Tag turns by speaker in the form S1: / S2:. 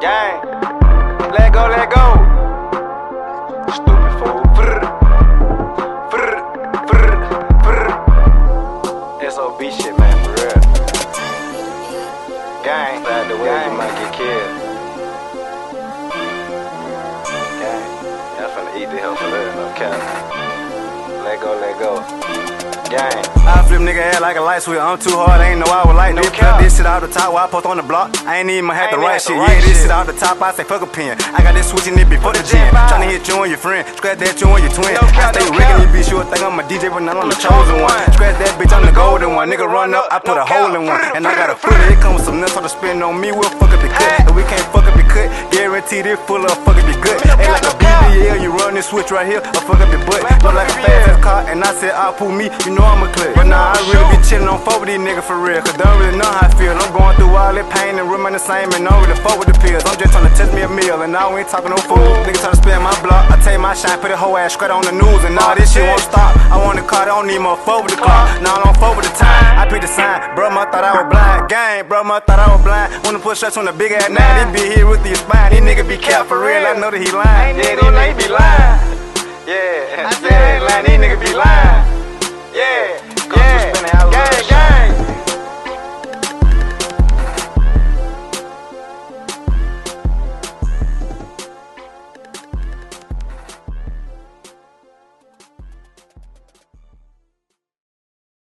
S1: Gang. Let go, let go. Stupid fool. SOB shit, man, for real. Gang. Bad the way you might get killed. Gang. Y'all finna eat the hell for real, no cap. Let go, let go. Gang. I flip nigga head like a light switch. I'm too hard, I ain't know I would like no this. Flip this shit out the top while I post on the block. I ain't even had the right shit. Yeah, this shit out the top, I say fuck a pen. I got this switching it before the gym. Tryna hit you and your friend. Scratch that you and your twin. I stay rigging you bitch, you think I'm a DJ, but not on the chosen one. Scratch that bitch, I'm the golden one. Nigga run up, I put a hole in one. And I got a foot, it comes with some nuts on the spin on me. We'll fuck up the cut. If we can't fuck up the cut, guaranteed it full of fuck up your good. Ain't like a BBL, you run this switch right here, or fuck up your butt. Look like a fast car, and I said I'll pull me, you know I'm a clip. But nah, I really be chillin' on fuck with these niggas for real, cause don't really know how I feel. I'm going through all that pain and remain the same, and don't really fuck with the pills. I'm just tryna test me a meal, and now we ain't talking no food. Niggas tryna spend my block, I take my shine, put the whole ass straight on the news, and all this shit won't stop. I want the car, I don't need more fuck with the clock. Now I don't fuck with the time, I pick the sign. Bro, I thought I was blind. Gang, bro, I thought I was blind. Wanna put shots on the big ass nine, he be here with the spine. These niggas be capped for real, I know that he lying. Yeah, these niggas be lying. Yeah, these niggas be lying.